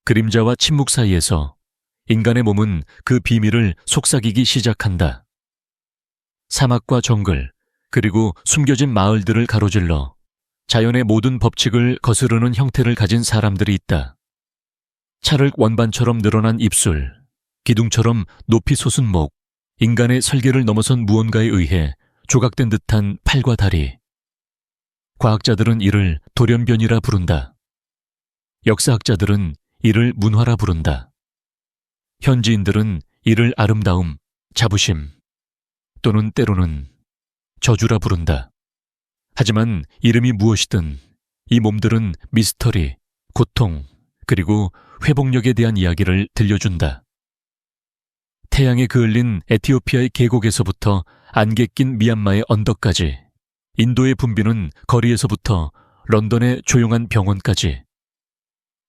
그림자와 침묵 사이에서 인간의 몸은 그 비밀을 속삭이기 시작한다. 사막과 정글, 그리고 숨겨진 마을들을 가로질러 자연의 모든 법칙을 거스르는 형태를 가진 사람들이 있다. 찰흙 원반처럼 늘어난 입술, 기둥처럼 높이 솟은 목, 인간의 설계를 넘어선 무언가에 의해 조각된 듯한 팔과 다리. 과학자들은 이를 돌연변이라 부른다. 역사학자들은 이를 문화라 부른다. 현지인들은 이를 아름다움, 자부심, 또는 때로는 저주라 부른다. 하지만 이름이 무엇이든 이 몸들은 미스터리, 고통, 그리고 회복력에 대한 이야기를 들려준다. 태양에 그을린 에티오피아의 계곡에서부터 안개 낀 미얀마의 언덕까지, 인도의 붐비는 거리에서부터 런던의 조용한 병원까지,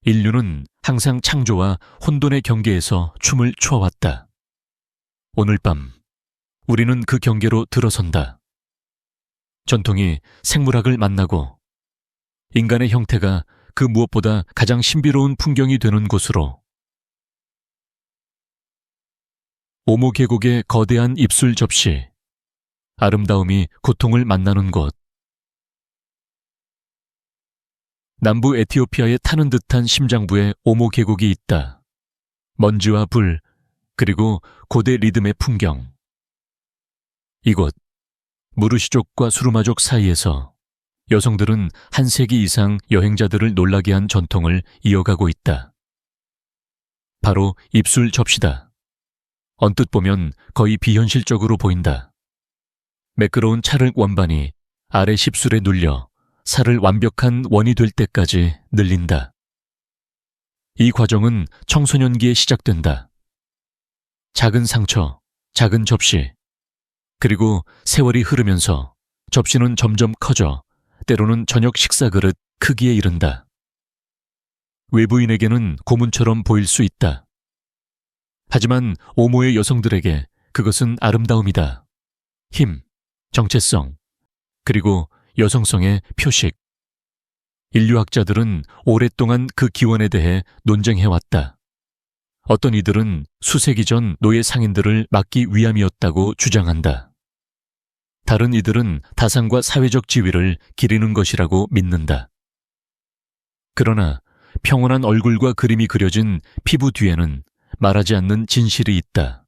인류는 항상 창조와 혼돈의 경계에서 춤을 춰왔다. 오늘 밤 우리는 그 경계로 들어선다. 전통이 생물학을 만나고 인간의 형태가 그 무엇보다 가장 신비로운 풍경이 되는 곳으로. 오모 계곡의 거대한 입술 접시, 아름다움이 고통을 만나는 곳. 남부 에티오피아의 타는 듯한 심장부에 오모 계곡이 있다. 먼지와 불, 그리고 고대 리듬의 풍경. 이곳 무르시족과 수루마족 사이에서 여성들은 한 세기 이상 여행자들을 놀라게 한 전통을 이어가고 있다. 바로 입술 접시다. 언뜻 보면 거의 비현실적으로 보인다. 매끄러운 찰흙 원반이 아래 십술에 눌려 살을 완벽한 원이 될 때까지 늘린다. 이 과정은 청소년기에 시작된다. 작은 상처, 작은 접시, 그리고 세월이 흐르면서 접시는 점점 커져 때로는 저녁 식사 그릇 크기에 이른다. 외부인에게는 고문처럼 보일 수 있다. 하지만 오모의 여성들에게 그것은 아름다움이다. 힘, 정체성, 그리고 여성성의 표식. 인류학자들은 오랫동안 그 기원에 대해 논쟁해왔다. 어떤 이들은 수세기 전 노예 상인들을 막기 위함이었다고 주장한다. 다른 이들은 다상과 사회적 지위를 기리는 것이라고 믿는다. 그러나 평온한 얼굴과 그림이 그려진 피부 뒤에는 말하지 않는 진실이 있다.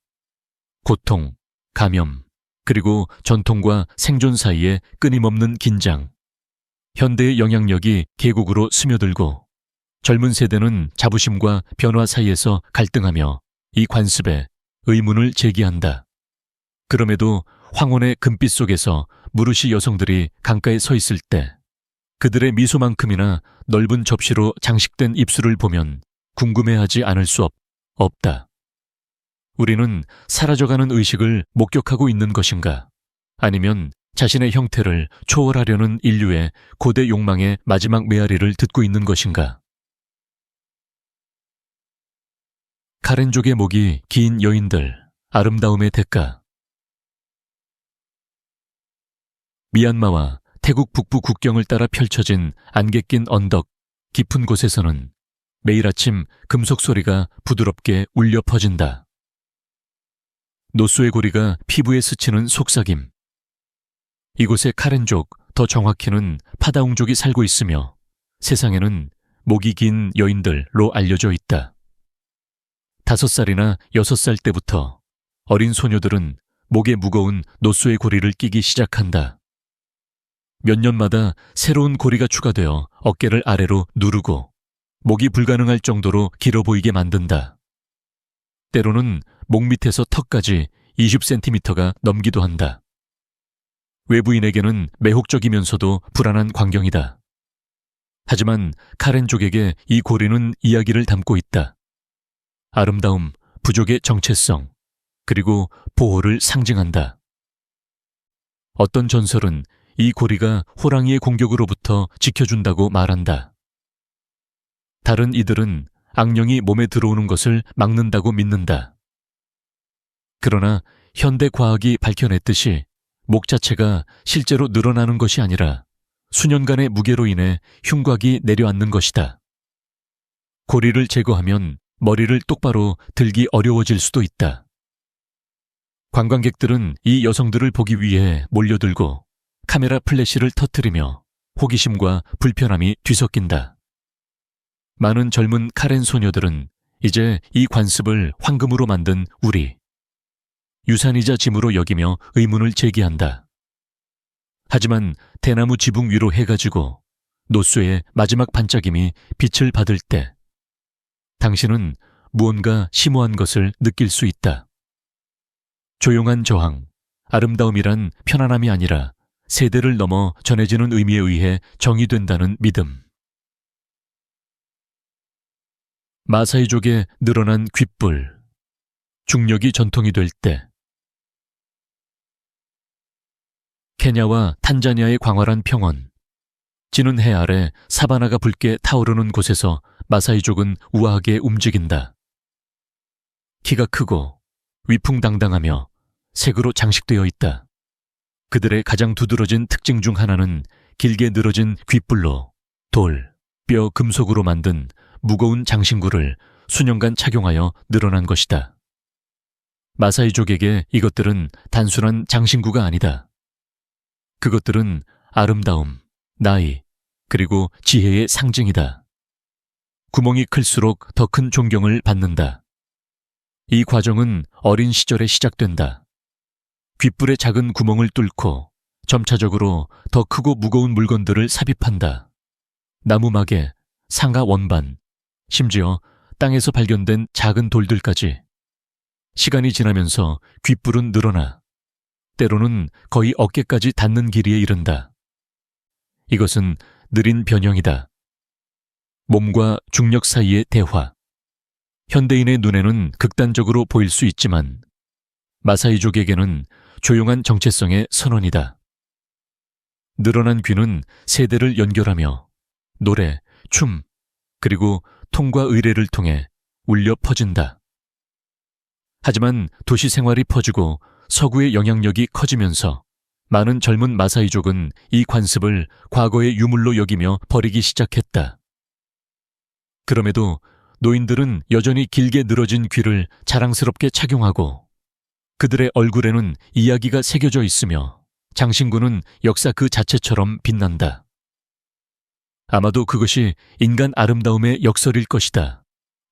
고통, 감염, 그리고 전통과 생존 사이의 끊임없는 긴장. 현대의 영향력이 계곡으로 스며들고 젊은 세대는 자부심과 변화 사이에서 갈등하며 이 관습에 의문을 제기한다. 그럼에도 황혼의 금빛 속에서 무르시 여성들이 강가에 서 있을 때 그들의 미소만큼이나 넓은 접시로 장식된 입술을 보면 궁금해하지 않을 수 없다. 우리는 사라져가는 의식을 목격하고 있는 것인가? 아니면 자신의 형태를 초월하려는 인류의 고대 욕망의 마지막 메아리를 듣고 있는 것인가? 카렌족의 목이 긴 여인들, 아름다움의 대가. 미얀마와 태국 북부 국경을 따라 펼쳐진 안개 낀 언덕 깊은 곳에서는 매일 아침 금속 소리가 부드럽게 울려 퍼진다. 노수의 고리가 피부에 스치는 속삭임. 이곳에 카렌족, 더 정확히는 파다웅족이 살고 있으며 세상에는 목이 긴 여인들로 알려져 있다. 5살이나 6살 때부터 어린 소녀들은 목에 무거운 노수의 고리를 끼기 시작한다. 몇 년마다 새로운 고리가 추가되어 어깨를 아래로 누르고 목이 불가능할 정도로 길어 보이게 만든다. 때로는 목 밑에서 턱까지 20cm가 넘기도 한다. 외부인에게는 매혹적이면서도 불안한 광경이다. 하지만 카렌족에게 이 고리는 이야기를 담고 있다. 아름다움, 부족의 정체성, 그리고 보호를 상징한다. 어떤 전설은 이 고리가 호랑이의 공격으로부터 지켜준다고 말한다. 다른 이들은 악령이 몸에 들어오는 것을 막는다고 믿는다. 그러나 현대 과학이 밝혀냈듯이 목 자체가 실제로 늘어나는 것이 아니라 수년간의 무게로 인해 흉곽이 내려앉는 것이다. 고리를 제거하면 머리를 똑바로 들기 어려워질 수도 있다. 관광객들은 이 여성들을 보기 위해 몰려들고 카메라 플래시를 터뜨리며 호기심과 불편함이 뒤섞인다. 많은 젊은 카렌 소녀들은 이제 이 관습을 황금으로 만든 우리, 유산이자 짐으로 여기며 의문을 제기한다. 하지만 대나무 지붕 위로 해가지고 노수의 마지막 반짝임이 빛을 받을 때 당신은 무언가 심오한 것을 느낄 수 있다. 조용한 저항, 아름다움이란 편안함이 아니라 세대를 넘어 전해지는 의미에 의해 정의된다는 믿음. 마사이족의 늘어난 귓불, 중력이 전통이 될 때. 케냐와 탄자니아의 광활한 평원, 지는 해 아래 사바나가 붉게 타오르는 곳에서 마사이족은 우아하게 움직인다. 키가 크고 위풍당당하며 색으로 장식되어 있다. 그들의 가장 두드러진 특징 중 하나는 길게 늘어진 귓불로 돌, 뼈, 금속으로 만든 무거운 장신구를 수년간 착용하여 늘어난 것이다. 마사이족에게 이것들은 단순한 장신구가 아니다. 그것들은 아름다움, 나이, 그리고 지혜의 상징이다. 구멍이 클수록 더 큰 존경을 받는다. 이 과정은 어린 시절에 시작된다. 귓불의 작은 구멍을 뚫고 점차적으로 더 크고 무거운 물건들을 삽입한다. 나무막에, 상하 원반, 심지어 땅에서 발견된 작은 돌들까지. 시간이 지나면서 귓불은 늘어나 때로는 거의 어깨까지 닿는 길이에 이른다. 이것은 느린 변형이다. 몸과 중력 사이의 대화. 현대인의 눈에는 극단적으로 보일 수 있지만 마사이족에게는 조용한 정체성의 선언이다. 늘어난 귀는 세대를 연결하며 노래, 춤, 그리고 통과 의례를 통해 울려 퍼진다. 하지만 도시 생활이 퍼지고 서구의 영향력이 커지면서 많은 젊은 마사이족은 이 관습을 과거의 유물로 여기며 버리기 시작했다. 그럼에도 노인들은 여전히 길게 늘어진 귀를 자랑스럽게 착용하고 그들의 얼굴에는 이야기가 새겨져 있으며 장신구는 역사 그 자체처럼 빛난다. 아마도 그것이 인간 아름다움의 역설일 것이다.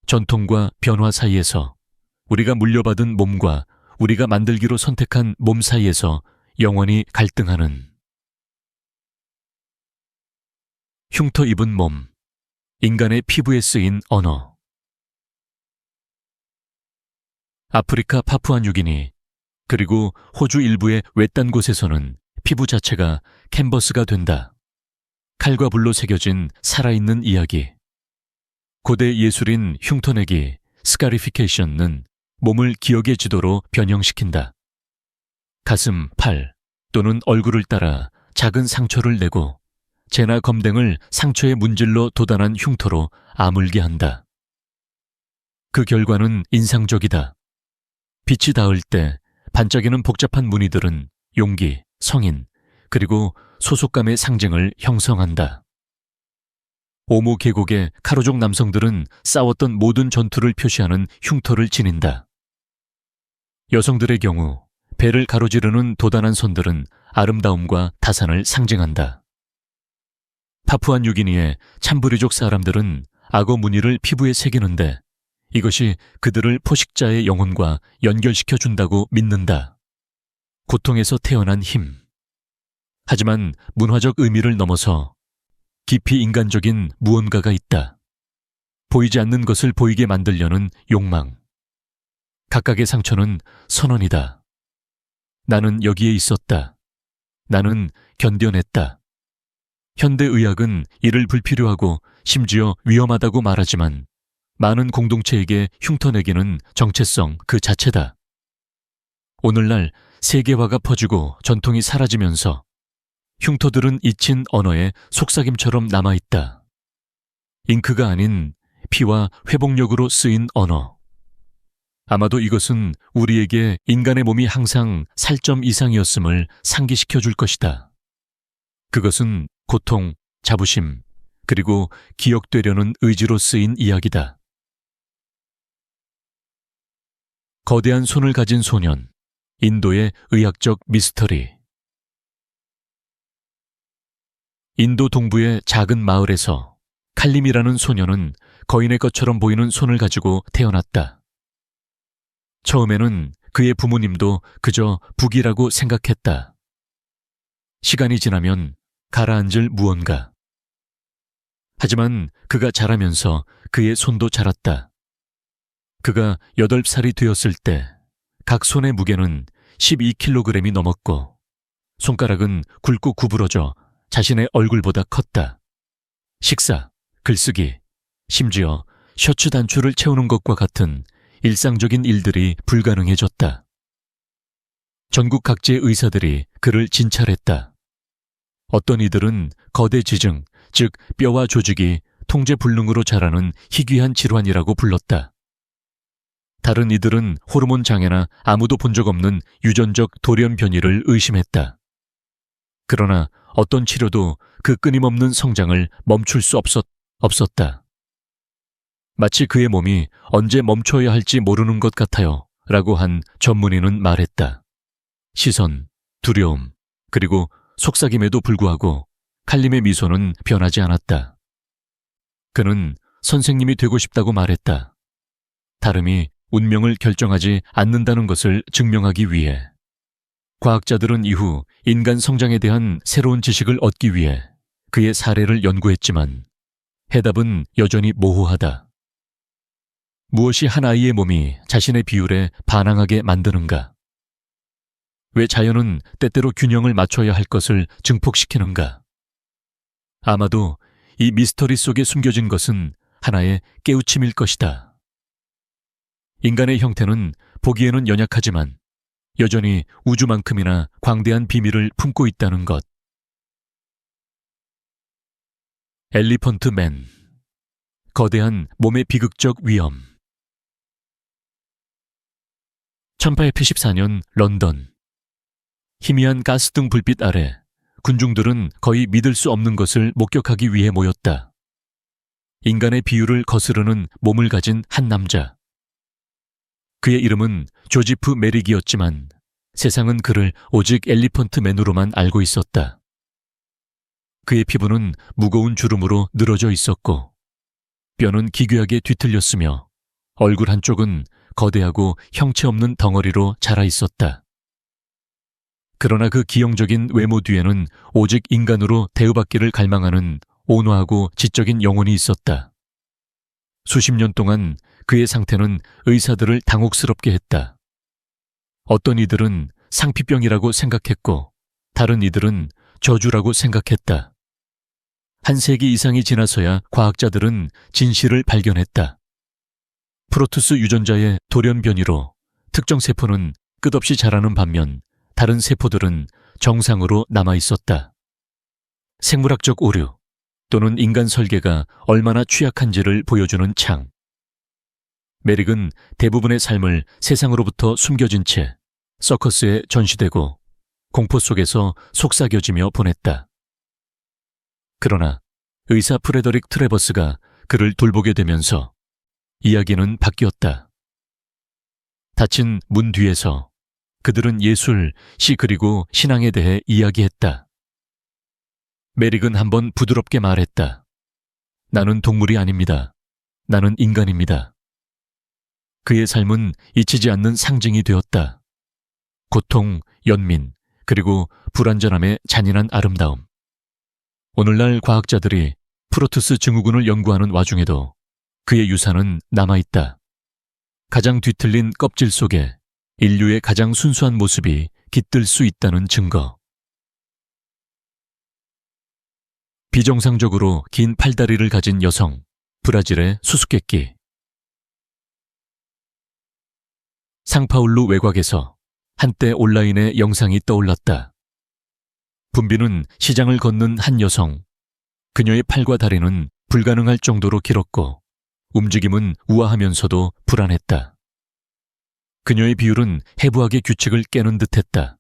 전통과 변화 사이에서 우리가 물려받은 몸과 우리가 만들기로 선택한 몸 사이에서 영원히 갈등하는. 흉터 입은 몸, 인간의 피부에 쓰인 언어. 아프리카 파푸아뉴기니 그리고 호주 일부의 외딴 곳에서는 피부 자체가 캔버스가 된다. 칼과 불로 새겨진 살아있는 이야기. 고대 예술인 흉터내기, 스카리피케이션은 몸을 기억의 지도로 변형시킨다. 가슴, 팔 또는 얼굴을 따라 작은 상처를 내고 재나 검댕을 상처의 문질러 도단한 흉터로 아물게 한다. 그 결과는 인상적이다. 빛이 닿을 때 반짝이는 복잡한 무늬들은 용기, 성인, 그리고 소속감의 상징을 형성한다. 오모 계곡의 카로족 남성들은 싸웠던 모든 전투를 표시하는 흉터를 지닌다. 여성들의 경우 배를 가로지르는 도단한 선들은 아름다움과 다산을 상징한다. 파푸아뉴기니의 참부리족 사람들은 악어 무늬를 피부에 새기는데 이것이 그들을 포식자의 영혼과 연결시켜준다고 믿는다. 고통에서 태어난 힘. 하지만 문화적 의미를 넘어서 깊이 인간적인 무언가가 있다. 보이지 않는 것을 보이게 만들려는 욕망. 각각의 상처는 선언이다. 나는 여기에 있었다. 나는 견뎌냈다. 현대의학은 이를 불필요하고 심지어 위험하다고 말하지만 많은 공동체에게 흉터내기는 정체성 그 자체다. 오늘날 세계화가 퍼지고 전통이 사라지면서 흉터들은 잊힌 언어의 속삭임처럼 남아있다. 잉크가 아닌 피와 회복력으로 쓰인 언어. 아마도 이것은 우리에게 인간의 몸이 항상 살점 이상이었음을 상기시켜 줄 것이다. 그것은 고통, 자부심, 그리고 기억되려는 의지로 쓰인 이야기다. 거대한 손을 가진 소년, 인도의 의학적 미스터리. 인도 동부의 작은 마을에서 칼림이라는 소년은 거인의 것처럼 보이는 손을 가지고 태어났다. 처음에는 그의 부모님도 그저 북이라고 생각했다. 시간이 지나면 가라앉을 무언가. 하지만 그가 자라면서 그의 손도 자랐다. 그가 8살이 되었을 때 각 손의 무게는 12kg이 넘었고 손가락은 굵고 구부러져 자신의 얼굴보다 컸다. 식사, 글쓰기, 심지어 셔츠 단추를 채우는 것과 같은 일상적인 일들이 불가능해졌다. 전국 각지의 의사들이 그를 진찰했다. 어떤 이들은 거대 지증, 즉 뼈와 조직이 통제불능으로 자라는 희귀한 질환이라고 불렀다. 다른 이들은 호르몬 장애나 아무도 본 적 없는 유전적 돌연 변이를 의심했다. 그러나 어떤 치료도 그 끊임없는 성장을 멈출 수 없었다. 마치 그의 몸이 언제 멈춰야 할지 모르는 것 같아요 라고 한 전문의는 말했다. 시선, 두려움, 그리고 속삭임에도 불구하고 칼림의 미소는 변하지 않았다. 그는 선생님이 되고 싶다고 말했다. 다름이 운명을 결정하지 않는다는 것을 증명하기 위해. 과학자들은 이후 인간 성장에 대한 새로운 지식을 얻기 위해 그의 사례를 연구했지만 해답은 여전히 모호하다. 무엇이 한 아이의 몸이 자신의 비율에 반항하게 만드는가? 왜 자연은 때때로 균형을 맞춰야 할 것을 증폭시키는가? 아마도 이 미스터리 속에 숨겨진 것은 하나의 깨우침일 것이다. 인간의 형태는 보기에는 연약하지만 여전히 우주만큼이나 광대한 비밀을 품고 있다는 것. 엘리펀트 맨. 거대한 몸의 비극적 위험. 1884년 런던. 희미한 가스등 불빛 아래 군중들은 거의 믿을 수 없는 것을 목격하기 위해 모였다. 인간의 비율을 거스르는 몸을 가진 한 남자. 그의 이름은 조지프 메릭이었지만 세상은 그를 오직 엘리펀트 맨으로만 알고 있었다. 그의 피부는 무거운 주름으로 늘어져 있었고 뼈는 기괴하게 뒤틀렸으며 얼굴 한쪽은 거대하고 형체 없는 덩어리로 자라 있었다. 그러나 그 기형적인 외모 뒤에는 오직 인간으로 대우받기를 갈망하는 온화하고 지적인 영혼이 있었다. 수십 년 동안 그의 상태는 의사들을 당혹스럽게 했다. 어떤 이들은 상피병이라고 생각했고 다른 이들은 저주라고 생각했다. 한 세기 이상이 지나서야 과학자들은 진실을 발견했다. 프로투스 유전자의 돌연 변이로 특정 세포는 끝없이 자라는 반면 다른 세포들은 정상으로 남아 있었다. 생물학적 오류 또는 인간 설계가 얼마나 취약한지를 보여주는 창. 메릭은 대부분의 삶을 세상으로부터 숨겨진 채 서커스에 전시되고 공포 속에서 속삭여지며 보냈다. 그러나 의사 프레더릭 트레버스가 그를 돌보게 되면서 이야기는 바뀌었다. 닫힌 문 뒤에서 그들은 예술, 시 그리고 신앙에 대해 이야기했다. 메릭은 한번 부드럽게 말했다. 나는 동물이 아닙니다. 나는 인간입니다. 그의 삶은 잊히지 않는 상징이 되었다. 고통, 연민, 그리고 불완전함의 잔인한 아름다움. 오늘날 과학자들이 프로투스 증후군을 연구하는 와중에도 그의 유산은 남아있다. 가장 뒤틀린 껍질 속에 인류의 가장 순수한 모습이 깃들 수 있다는 증거. 비정상적으로 긴 팔다리를 가진 여성, 브라질의 수수께끼. 상파울루 외곽에서 한때 온라인에 영상이 떠올랐다. 분비는 시장을 걷는 한 여성. 그녀의 팔과 다리는 불가능할 정도로 길었고 움직임은 우아하면서도 불안했다. 그녀의 비율은 해부학의 규칙을 깨는 듯했다.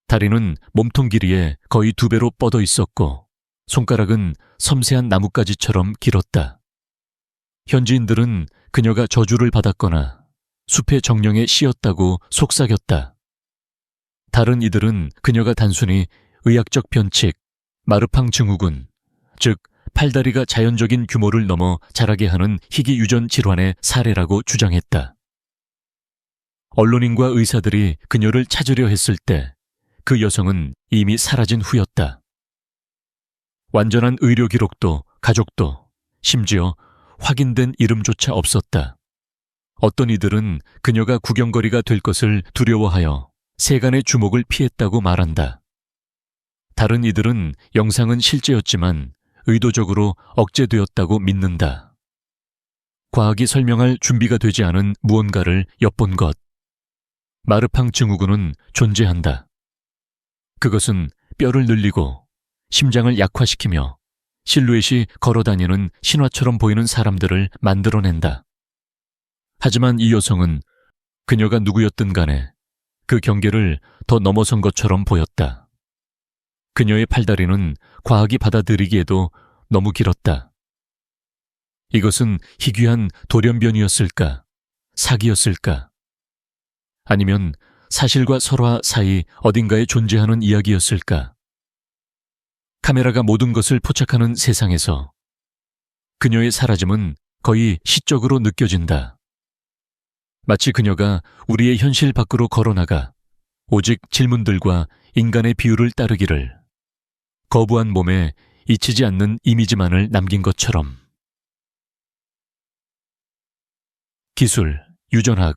다리는 몸통 길이에 거의 2배로 뻗어 있었고 손가락은 섬세한 나뭇가지처럼 길었다. 현지인들은 그녀가 저주를 받았거나 숲의 정령에 씌었다고 속삭였다. 다른 이들은 그녀가 단순히 의학적 변칙, 마르팡 증후군, 즉 팔다리가 자연적인 규모를 넘어 자라게 하는 희귀 유전 질환의 사례라고 주장했다. 언론인과 의사들이 그녀를 찾으려 했을 때 그 여성은 이미 사라진 후였다. 완전한 의료 기록도 가족도 심지어 확인된 이름조차 없었다. 어떤 이들은 그녀가 구경거리가 될 것을 두려워하여 세간의 주목을 피했다고 말한다. 다른 이들은 영상은 실제였지만 의도적으로 억제되었다고 믿는다. 과학이 설명할 준비가 되지 않은 무언가를 엿본 것. 마르팡 증후군은 존재한다. 그것은 뼈를 늘리고 심장을 약화시키며 실루엣이 걸어다니는 신화처럼 보이는 사람들을 만들어낸다. 하지만 이 여성은 그녀가 누구였든 간에 그 경계를 더 넘어선 것처럼 보였다. 그녀의 팔다리는 과학이 받아들이기에도 너무 길었다. 이것은 희귀한 돌연변이었을까? 사기였을까? 아니면 사실과 설화 사이 어딘가에 존재하는 이야기였을까? 카메라가 모든 것을 포착하는 세상에서 그녀의 사라짐은 거의 시적으로 느껴진다. 마치 그녀가 우리의 현실 밖으로 걸어나가 오직 질문들과 인간의 비율을 따르기를 거부한 몸에 잊히지 않는 이미지만을 남긴 것처럼. 기술, 유전학,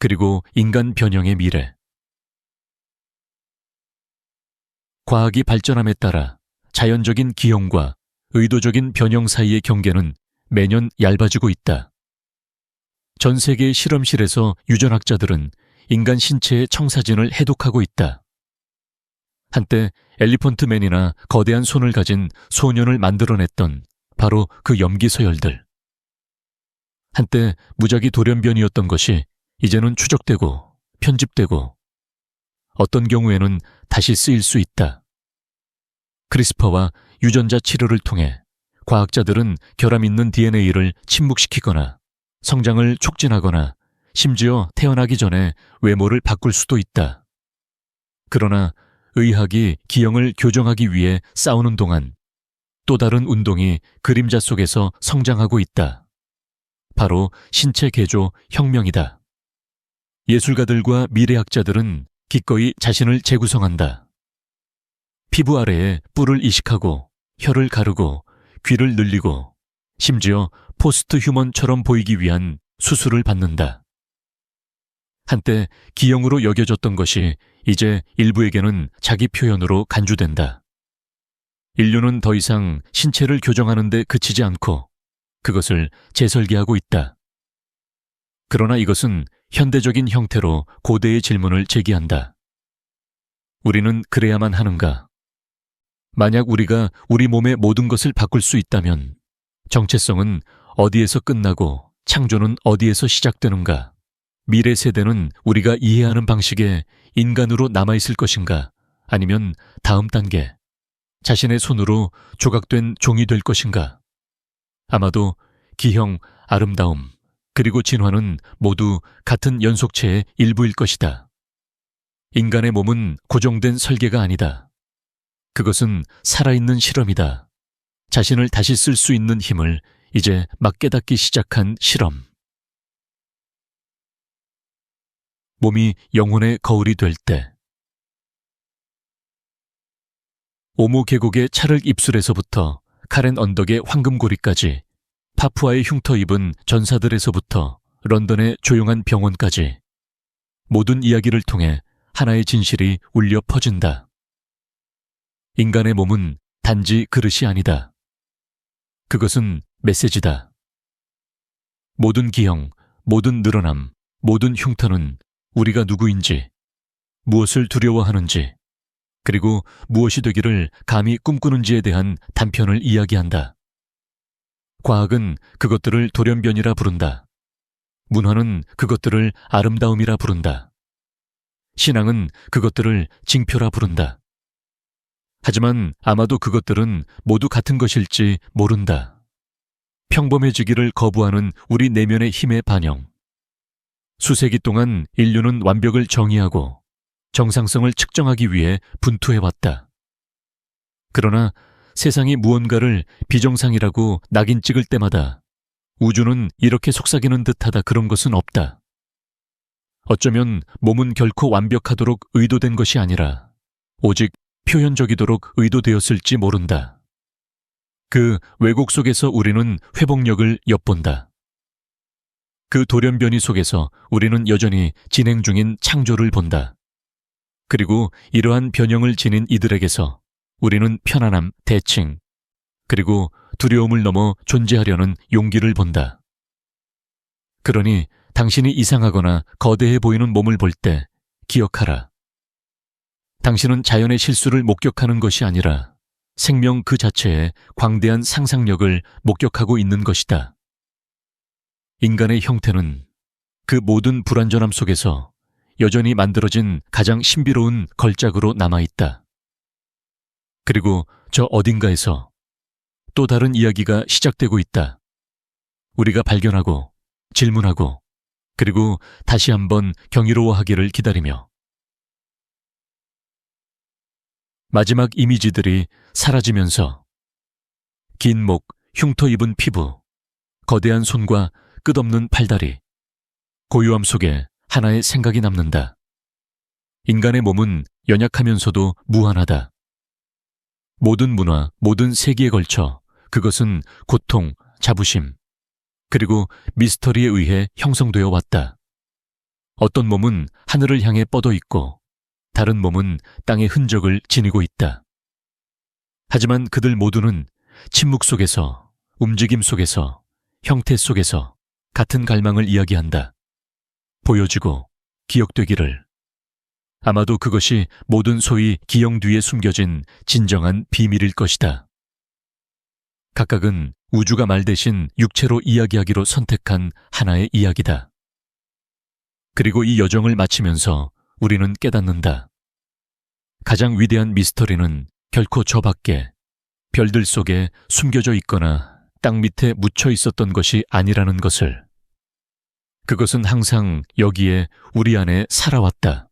그리고 인간 변형의 미래. 과학이 발전함에 따라 자연적인 기형과 의도적인 변형 사이의 경계는 매년 얇아지고 있다. 전 세계의 실험실에서 유전학자들은 인간 신체의 청사진을 해독하고 있다. 한때 엘리펀트맨이나 거대한 손을 가진 소년을 만들어냈던 바로 그 염기 서열들. 한때 무작위 돌연변이었던 것이 이제는 추적되고 편집되고 어떤 경우에는 다시 쓰일 수 있다. 크리스퍼와 유전자 치료를 통해 과학자들은 결함 있는 DNA를 침묵시키거나 성장을 촉진하거나 심지어 태어나기 전에 외모를 바꿀 수도 있다. 그러나 의학이 기형을 교정하기 위해 싸우는 동안 또 다른 운동이 그림자 속에서 성장하고 있다. 바로 신체 개조 혁명이다. 예술가들과 미래학자들은 기꺼이 자신을 재구성한다. 피부 아래에 뿔을 이식하고 혀를 가르고 귀를 늘리고 심지어 포스트 휴먼처럼 보이기 위한 수술을 받는다. 한때 기형으로 여겨졌던 것이 이제 일부에게는 자기 표현으로 간주된다. 인류는 더 이상 신체를 교정하는 데 그치지 않고 그것을 재설계하고 있다. 그러나 이것은 현대적인 형태로 고대의 질문을 제기한다. 우리는 그래야만 하는가? 만약 우리가 우리 몸의 모든 것을 바꿀 수 있다면 정체성은 어디에서 끝나고 창조는 어디에서 시작되는가? 미래 세대는 우리가 이해하는 방식의 인간으로 남아있을 것인가? 아니면 다음 단계, 자신의 손으로 조각된 종이 될 것인가? 아마도 기형, 아름다움, 그리고 진화는 모두 같은 연속체의 일부일 것이다. 인간의 몸은 고정된 설계가 아니다. 그것은 살아있는 실험이다. 자신을 다시 쓸 수 있는 힘을 이제 막 깨닫기 시작한 실험. 몸이 영혼의 거울이 될 때. 오모 계곡의 찰흙 입술에서부터 카렌 언덕의 황금고리까지, 파푸아의 흉터 입은 전사들에서부터 런던의 조용한 병원까지 모든 이야기를 통해 하나의 진실이 울려 퍼진다. 인간의 몸은 단지 그릇이 아니다. 그것은 메시지다. 모든 기형, 모든 늘어남, 모든 흉터는 우리가 누구인지, 무엇을 두려워하는지, 그리고 무엇이 되기를 감히 꿈꾸는지에 대한 단편을 이야기한다. 과학은 그것들을 돌연변이라 부른다. 문화는 그것들을 아름다움이라 부른다. 신앙은 그것들을 징표라 부른다. 하지만 아마도 그것들은 모두 같은 것일지 모른다. 평범해지기를 거부하는 우리 내면의 힘의 반영. 수세기 동안 인류는 완벽을 정의하고 정상성을 측정하기 위해 분투해왔다. 그러나 세상이 무언가를 비정상이라고 낙인 찍을 때마다 우주는 이렇게 속삭이는 듯하다 그런 것은 없다. 어쩌면 몸은 결코 완벽하도록 의도된 것이 아니라 오직 표현적이도록 의도되었을지 모른다. 그 왜곡 속에서 우리는 회복력을 엿본다. 그 돌연변이 속에서 우리는 여전히 진행 중인 창조를 본다. 그리고 이러한 변형을 지닌 이들에게서 우리는 편안함, 대칭, 그리고 두려움을 넘어 존재하려는 용기를 본다. 그러니 당신이 이상하거나 거대해 보이는 몸을 볼 때 기억하라. 당신은 자연의 실수를 목격하는 것이 아니라 생명 그 자체의 광대한 상상력을 목격하고 있는 것이다. 인간의 형태는 그 모든 불완전함 속에서 여전히 만들어진 가장 신비로운 걸작으로 남아있다. 그리고 저 어딘가에서 또 다른 이야기가 시작되고 있다. 우리가 발견하고 질문하고 그리고 다시 한번 경이로워하기를 기다리며 마지막 이미지들이 사라지면서 긴 목, 흉터 입은 피부, 거대한 손과 끝없는 팔다리, 고요함 속에 하나의 생각이 남는다. 인간의 몸은 연약하면서도 무한하다. 모든 문화, 모든 세기에 걸쳐 그것은 고통, 자부심, 그리고 미스터리에 의해 형성되어 왔다. 어떤 몸은 하늘을 향해 뻗어 있고 다른 몸은 땅의 흔적을 지니고 있다. 하지만 그들 모두는 침묵 속에서, 움직임 속에서, 형태 속에서 같은 갈망을 이야기한다. 보여지고 기억되기를. 아마도 그것이 모든 소위 기형 뒤에 숨겨진 진정한 비밀일 것이다. 각각은 우주가 말 대신 육체로 이야기하기로 선택한 하나의 이야기다. 그리고 이 여정을 마치면서 우리는 깨닫는다. 가장 위대한 미스터리는 결코 저 밖에 별들 속에 숨겨져 있거나 땅 밑에 묻혀 있었던 것이 아니라는 것을. 그것은 항상 여기에 우리 안에 살아왔다.